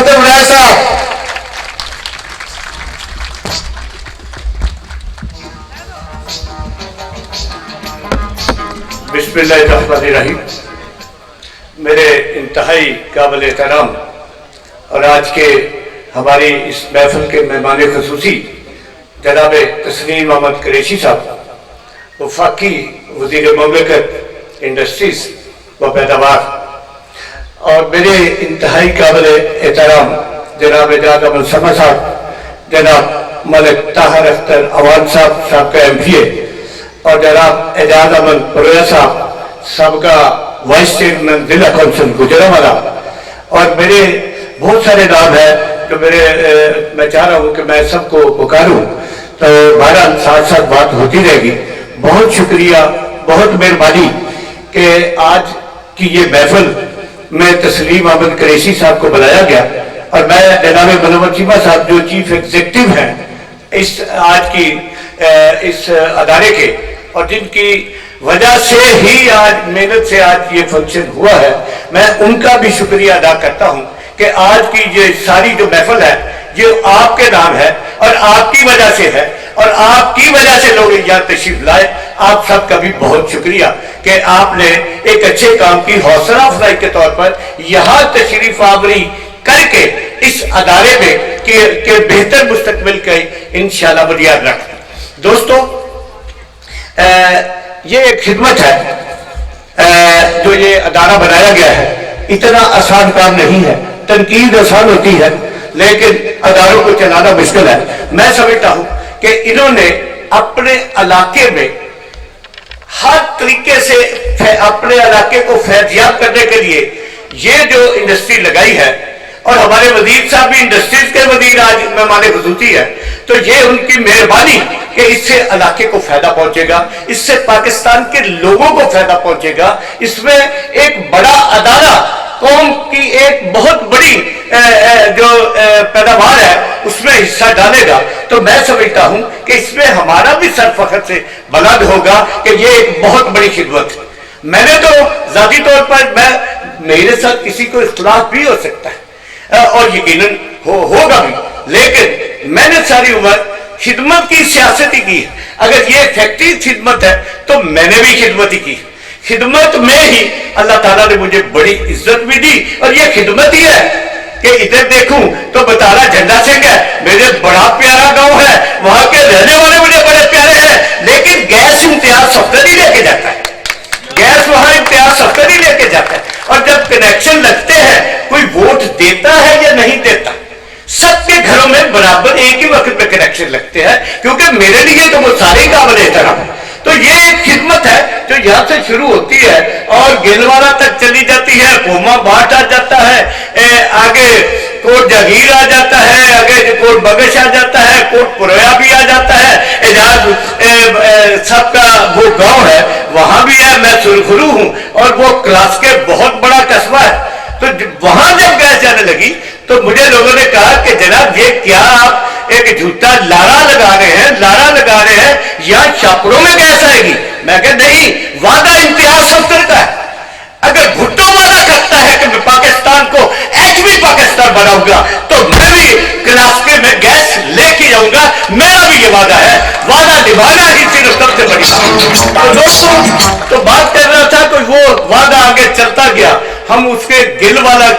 मुकद्दम राय साहब। बिस्मिल्लाहिर्रहमानिर्रहीम। मेरे इंतहाई काबिल एहतराम और आज के हमारी इस महफिल के मेहमान खसूसी जनाब तस्लीम अहमद कुरैशी साहब, वफाकी वज़ीर मुमलिकत इंडस्ट्रीज व पैदावार, और मेरे इंतहाई काबिल एहतराम जनाब एजाज अमन समा साहब, जनाब मलिक ताहिर अख्तर अवान साहब का MPA, और जनाब एजाज अमन परोया साहब सबका वाइस चेयरमैन जिला कौंसिल गुजरांवाला, और मेरे बहुत सारे नाम हैं जो मैं चाह रहा हूँ कि मैं सबको पुकारूं, तो बहरहाल साथ साथ बात होती रहेगी। बहुत शुक्रिया, बहुत मेहरबानी कि आज की ये महफिल में तस्लीम अहमद कुरैशी साहब को बुलाया गया, और मैं जनाब मुनव्वर चीमा साहब जो चीफ एग्जीक्यूटिव हैं इस आज की इस अदारे के, और जिनकी वजह से ही आज मेहनत से आज ये फंक्शन हुआ है, मैं उनका भी शुक्रिया अदा करता हूं कि आज की ये सारी जो महफिल है ये आपके नाम है और आपकी वजह से है, और आपकी वजह से लोग यहाँ तशरीफ लाए। आप सबका भी बहुत शुक्रिया कि आपने एक अच्छे काम की हौसला अफजाई के तौर पर यहाँ तशरीफ आवरी करके इस अदारे में के बेहतर मुस्तकबिल के इंशाअल्लाह बुनियाद रख। दोस्तों, ये एक खिदमत है जो ये अदारा बनाया गया है, इतना आसान काम नहीं है। तनकीद आसान होती है लेकिन अदारों को चलाना मुश्किल है। मैं समझता हूं कि इन्होंने अपने इलाके में हर तरीके से अपने इलाके को फैज़याब करने के लिए ये जो इंडस्ट्री लगाई है, और हमारे वजीर साहब भी इंडस्ट्रीज के वजीर आज मेहमान खुसूसी है, तो ये उनकी मेहरबानी कि इससे इलाके को फायदा पहुंचेगा, इससे पाकिस्तान के लोगों को फायदा पहुंचेगा। इसमें एक बड़ा अदारा कौम की एक बहुत बड़ी जो पैदावार है उसमें हिस्सा डालेगा, तो मैं समझता हूं कि इसमें हमारा भी सर फख्र से बुलंद होगा कि ये एक बहुत बड़ी खिदमत है। मैंने तो जाती तौर पर मेरे साथ किसी को इख्तिलाफ भी हो सकता है और यकीनन होगा भी, लेकिन मैंने सारी उम्र खिदमत की सियासत ही की। अगर ये फैक्ट्री खिदमत है तो मैंने भी खिदमत ही की। खिदमत में ही अल्लाह ताला ने मुझे बड़ी इज्जत भी दी, और ये खिदमत ही है कि इधर देखूं तो बतारा झंडा सिंह है, मेरे बड़ा प्यारा गांव है, वहां के रहने वाले मुझे बड़े प्यारे हैं, लेकिन गैस इम्तियाज सफ्तर ही लेके जाता है, गैस वहां इम्तियाज सफ्तर ही लेके जाता है। और जब कनेक्शन लगते हैं, कोई वोट देता है या नहीं देता, सबके घरों में बराबर एक ही वक्त पे कनेक्शन लगते हैं, क्योंकि मेरे लिए तो वो सारे काबिल एहतराम है। तो ये एक खिदमत है जो यहाँ से शुरू होती है और गिलवारा तक चली जाती है, कोमा बाट आ जाता है, आगे कोट जगीर आ जाता है, आगे कोट बगश आ जाता है, कोट पुरोया भी आ जाता है, एजाज सबका वो गांव है वहां भी है, मैं सुरखरू हूं, और वो क्लास के बहुत बड़ा कस्बा है। तो वहां जब गैस जाने लगी तो मुझे लोगों ने कहा कि जनाब ये क्या आप एक झूठा लारा लगा रहे हैं, यहाँ छापड़ों में गैस आएगी। मैं कहा नहीं, वादा इम्तियाज सफ्तर का है। अगर भुट्टो वादा करता है कि मैं पाकिस्तान को HB पाकिस्तान बनाऊंगा, तो मैं भी क्लास में गैस लेके जाऊंगा, मेरा भी ये वादा है। वादा निभाना ही सिर्फ सबसे बड़ी बात। तो दोस्तों, तो बात कर रहा था कि वो वादा आगे चलता गया, हम उसके गिल वाला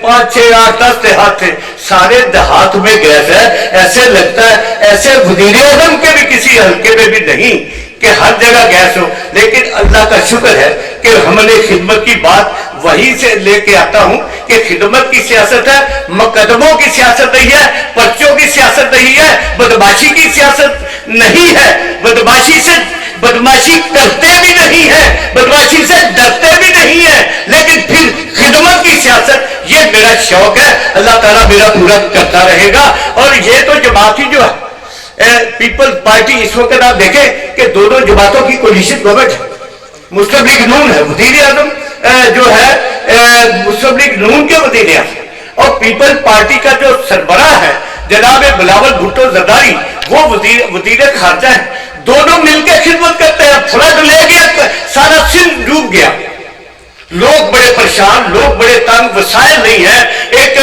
5, 6, 8, 10 देहात थे, सारे देहात में गैस है। ऐसे लगता है ऐसे वज़ीर आज़म के भी किसी हल्के में भी नहीं कि हर जगह गैस हो, लेकिन अल्लाह का शुक्र है कि हमने खिदमत की बात वहीं से लेके आता हूं कि खिदमत की सियासत है, मुकदमों की सियासत नहीं है, पर्चों की सियासत नहीं है, बदमाशी की सियासत नहीं है, बदमाशी करते भी नहीं है, बदमाशी से डरते भी नहीं है, लेकिन फिर खिदमत की सियासत, ये मेरा शौक है, अल्लाह ताला मेरा पूरा करता रहेगा। और ये तो जमाती जो है पीपल्स पार्टी, इस वक्त आप देखें कि दोनों जमातों की कोलिशन गवर्नमेंट है, मुस्लिम लीग नून है, वज़ीर आज़म जो है मुस्लिम लीग नून के वज़ीर आज़म, और पीपल्स पार्टी का जो सरबराह है जनाब बिलावल भुट्टो जरदारी, वो वज़ीर खारजा है। दोनों मिलकर खिदमत करते हैं। फ्लड ले गया, सारा सिंध डूब गया, लोग बड़े परेशान, लोग बड़े तंग, वसाइल नहीं है, ایک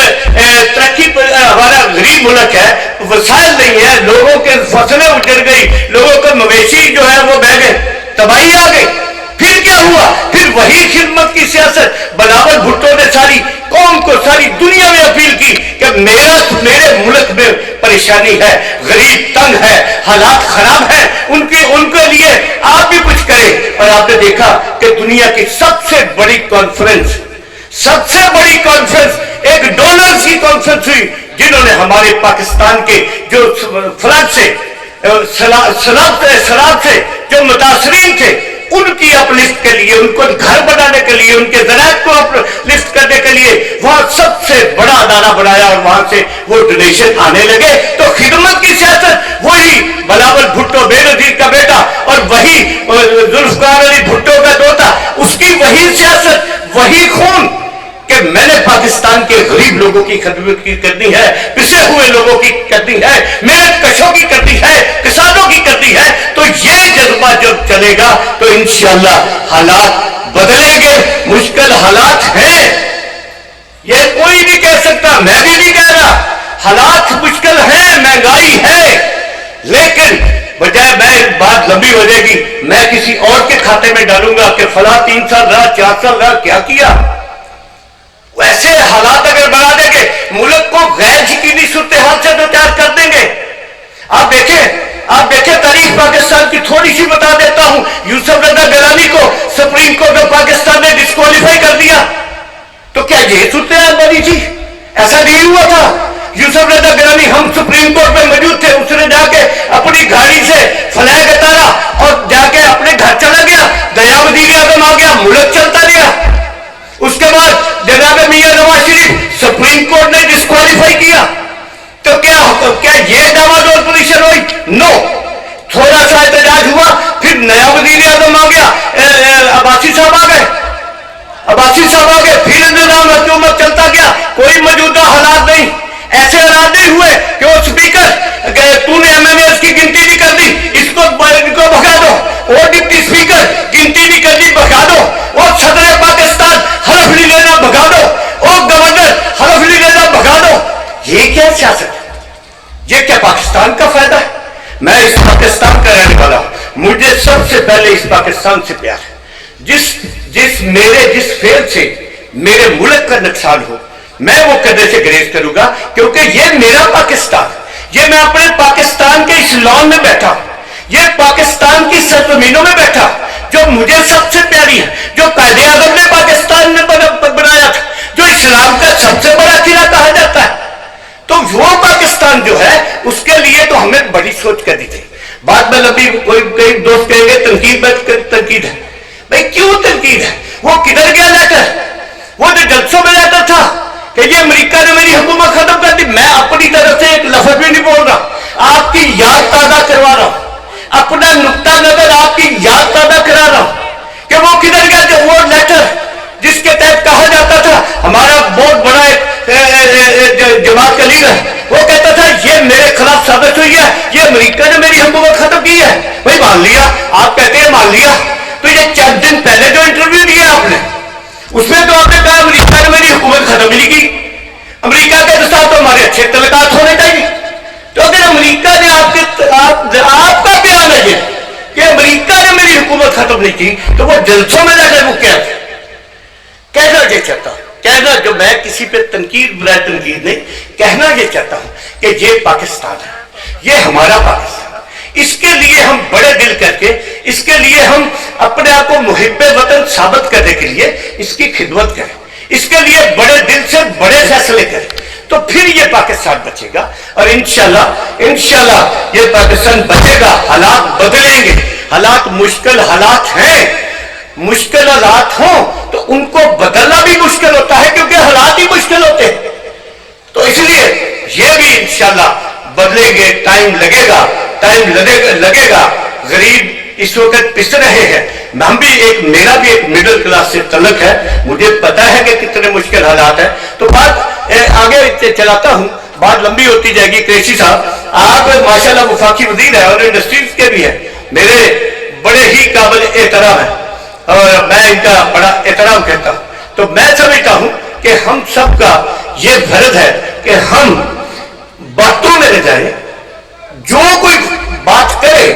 ترقی ہمارا غریب ملک ہے, وسائل نہیں ہے, لوگوں کے فصلیں اجڑ گئی, لوگوں کے مویشی جو ہے وہ بہ گئے, تباہی آ گئی. پھر کیا ہوا؟ پھر وہی خدمت کی سیاست بلاول بھٹو نے ساری قوم کو, ساری دنیا میں اپیل کی کہ میرے ملک میں پریشانی ہے, غریب تنگ ہے, حالات خراب ہیں, ان کے لیے آپ بھی کچھ کریں. اور آپ نے دیکھا کہ دنیا کی سب سے بڑی کانفرنس ایک ڈونرز کی کانفرنس ہوئی, جنہوں نے ہمارے پاکستان کے جو فلڈ سے سیلاب سے جو متاثرین تھے ان کی اپ لفٹ کے لیے, ان کو گھر بنانے کے لیے, ان کے ذرائع کو اپ لفٹ کرنے کے لیے وہاں سب سے بڑا ادارہ بنایا اور وہاں سے وہ ڈونیشن آنے لگے. تو خدمت کی سیاست وہی بلاول بھٹو بے نظیر کا بیٹا اور وہی ذوالفقار علی بھٹو کا دوتا, اس کی وہی سیاست, وہی خون کہ میں نے پاکستان کے غریب لوگوں کی خدمت کی کرنی ہے, پسے ہوئے لوگوں کی کرنی ہے, محنت کشوں کی کرنی ہے, کسانوں کی کرنی ہے. تو یہ جذبہ جب چلے گا تو انشاءاللہ حالات بدلیں گے. مشکل حالات ہیں, یہ کوئی نہیں کہہ سکتا, میں بھی نہیں کہہ رہا, حالات مشکل ہیں, مہنگائی ہے, لیکن بجائے میں بات لمبی ہو جائے گی, میں کسی اور کے کھاتے میں ڈالوں گا کہ فلاں 3 سال رہا, 4 سال رہا, کیا کیا. ویسے حالات اگر بنا دیں گے ملک کو غیر یقینی صورتحال سے دوچار کر دیں گے. آپ دیکھیں تاریخ پاکستان کی تھوڑی سی بتا دیتا ہوں. یوسف رضا گیلانی کو سپریم کورٹ آف پاکستان نے ڈسکوالیفائی کر دیا, تو کیا یہ صورتحال بنی تھی؟ ایسا نہیں ہوا تھا. یوسف رضا گیلانی, ہم سپریم کورٹ میں موجود تھے, اس نے جا کے اپنی گاڑی سے فلیگ اتارا اور جا کے اپنے گھر چلا گیا, نیا وزیر اعظم آ گیا, ملک چلتا گیا. اس کے بعد جناب میاں نواز شریف سپریم کورٹ نے ڈسکوالیفائی کیا. تو کیا یہ ڈاواڈول پوزیشن ہوئی؟ نو. تھوڑا سا احتجاج ہوا, پھر نیا وزیر اعظم آ گیا, عباسی صاحب آ گئے, پھر نظام حکومت چلتا گیا. کوئی موجودہ حالات نہیں, ایسے حالات نہیں ہوئے کہ وہ اسپیکر تو نے MMAs کی گنتی نہیں کر دی, اس کو بھگا دو, وہ ڈپٹی اسپیکر گنتی نہیں کر دی, بھگا دو, وہ صدر پاکستان حلف نہیں لینا, بھگا دو, وہ گورنر حلف نہیں لینا, بھگا دو. یہ کیا سیاست ہے؟ یہ کیا پاکستان کا فائدہ ہے؟ میں اس پاکستان کا رہنے والا ہوں, مجھے سب سے پہلے اس پاکستان سے پیار ہے. جس فیل سے میرے ملک کا نقصان ہو میں وہ کرنے سے گریز کروں گا, کیونکہ یہ میرا پاکستان, یہ میں اپنے پاکستان کے اس لان میں بیٹھا ہوں, یہ پاکستان کی سرزمینوں میں بیٹھا جو مجھے سب سے پیاری ہے, جو قائد اعظم نے پاکستان میں بنایا تھا, جو اسلام کا سب سے بڑا قلعہ کہا جاتا ہے. تو وہ پاکستان جو ہے اس کے لیے تو ہمیں بڑی سوچ کرنی تھی. بعد میں لمبی کوئی دوست کہیں گے تنقید ہے. بھائی کیوں تنقید ہے؟ وہ کدھر گیا لیٹر؟ وہ جو جلسوں میں لیٹر تھا کہ یہ امریکہ نے میری حکومت ختم کر دی, میں اپنی طرف سے ایک لفظ بھی نہیں بول رہا, آپ کی یاد تازہ کروا رہا ہوں, اپنا نقطہ نظر آپ کی یاد تازہ کرا رہا ہوں کہ وہ کدھر گیا. جو وہ لیٹر جس کے تحت کہا جاتا تھا, ہمارا بہت بڑا ایک جماعت کا لیڈر ہے, وہ کہتا تھا یہ میرے خلاف ثابت ہوئی ہے, یہ امریکہ نے میری حکومت ختم کی ہے. بھائی مان لیا, آپ کہتے ہیں مان لیا, تو یہ چند دن پہلے جو انٹرویو دیا آپ نے, اس میں تو آپ نے کہا امریکہ نے میری حکومت ختم نہیں کی, امریکہ کے ساتھ تو ہمارے اچھے تعلقات ہونے چاہیے. تو اگر امریکہ نے آپ کا بیان ہے یہ کہ امریکہ نے میری حکومت ختم نہیں کی, تو وہ جلسوں میں جا کر وہ کیا تھے؟ کہنا یہ چاہتا ہوں, کہنا جو میں کسی پہ تنقید برائے تنقید نہیں, کہنا یہ چاہتا ہوں کہ یہ پاکستان ہے, یہ ہمارا پاکستان, اس کے لیے ہم بڑے دل کر کے, اس کے لیے ہم اپنے آپ کو محب وطن ثابت کرنے کے لیے اس کی خدمت کریں, اس کے لیے بڑے دل سے بڑے فیصلے کریں, تو پھر یہ پاکستان بچے گا. اور انشاءاللہ یہ پاکستان بچے گا. حالات بدلیں گے, حالات مشکل حالات ہیں, مشکل حالات ہوں تو ان کو بدلنا بھی مشکل ہوتا ہے, کیونکہ حالات ہی مشکل ہوتے ہیں. تو اس لیے یہ بھی انشاءاللہ بدلیں گے, ٹائم لگے گا. غریب اس وقت پس رہے ہیں, ہم بھی میرا بھی ایک مڈل کلاس سے تعلق ہے, مجھے پتا ہے کہ کتنے مشکل حالات ہیں. تو بات آگے چلاتا ہوں, بات لمبی ہوتی جائے گی. قریشی صاحب آپ ماشاءاللہ وفاقی وزیر ہیں اور انڈسٹریز کے بھی ہیں, میرے بڑے ہی قابل احترام ہیں اور میں ان کا بڑا احترام کرتا ہوں. تو میں سمجھتا ہوں کہ ہم سب کا ये फर्ज है कि हम बातों में रह जाए, जो कोई बात करे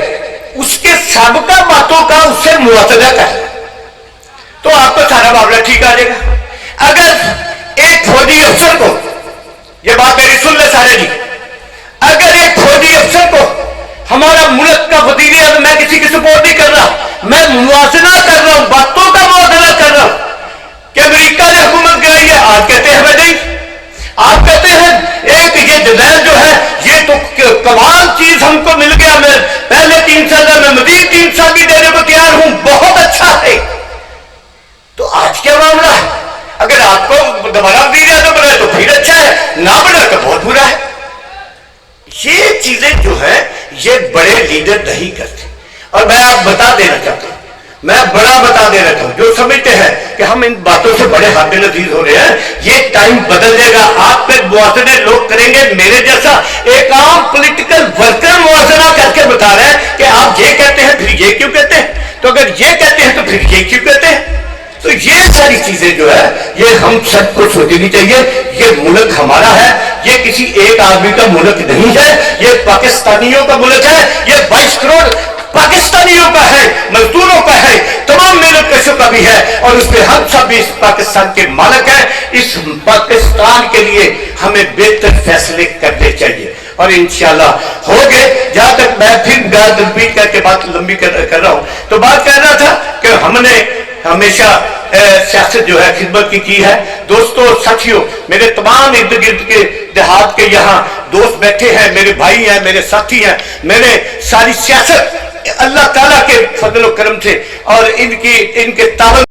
उसके सबका बातों का उससे मुआवजा करे तो आपको सारा मामला ठीक आ जाएगा। अगर एक फौजी अफसर को, ये बात मेरी सुन ले सारे जी, अगर एक फौजी अफसर को हमारा मुल्क का वजीर आज़म, मैं किसी की सपोर्ट नहीं कर रहा, मैं मुआवजा कर रहा हूं, बातों का मुआवजा कर रहा हूं कि अमेरिका ने हुकूमत गिराई है, आज कहते हैं मैं नहीं, आप कहते हैं एक ये जदैल जो है ये तो कमाल चीज हमको मिल गया, मैं पहले 3 साल में मजीद 3 साल भी देने को तैयार हूं, बहुत अच्छा है। तो आज क्या मामला है? अगर आपको दोबारा वजीर आज़म बनाए तो फिर अच्छा है, ना बना तो बहुत बुरा है। ये चीजें जो है ये बड़े लीडर नहीं करते। और मैं आप बता देना चाहता हूं, मैं बड़ा बता देना चाहता हूं, जो समझते हैं कि हम इन बातों से बड़े हाथ नजीर हो रहे हैं, ये टाइम बदल जाएगा। आप पे मुआवजे लोग करेंगे, मेरे जैसा एक आम पॉलिटिकल वर्कर मुआवजा करके बता रहे हैं कि आप ये कहते हैं फिर ये क्यों कहते हैं, तो अगर ये कहते हैं तो फिर ये क्यों कहते हैं। तो ये सारी चीजें जो है ये हम सबको सोचनी चाहिए। ये मुल्क हमारा है, ये किसी एक आदमी का मुल्क नहीं है, ये पाकिस्तानियों का मुल्क है, ये 22 करोड़ पाकिस्तानियों का है, मजदूरों का है, तमाम मेहनतकशों का भी है, और उस पर हम सब इस पाकिस्तान के मालिक हैं। इस पाकिस्तान के लिए हमें बेहतर फैसले करने चाहिए और इंशाल्लाह हो गए। जहां तक मैं फिर बात रिपीट करके बात लंबी कर रहा हूं, तो बात कर रहा था कि हमने हमेशा सियासत जो है खिदमत की है। दोस्तों साथियों, मेरे तमाम इर्द गिर्द के देहात के यहाँ दोस्त बैठे हैं, मेरे भाई हैं, मेरे साथी हैं, मैंने सारी सियासत अल्लाह ताला के फजल व करम से और इनके तावन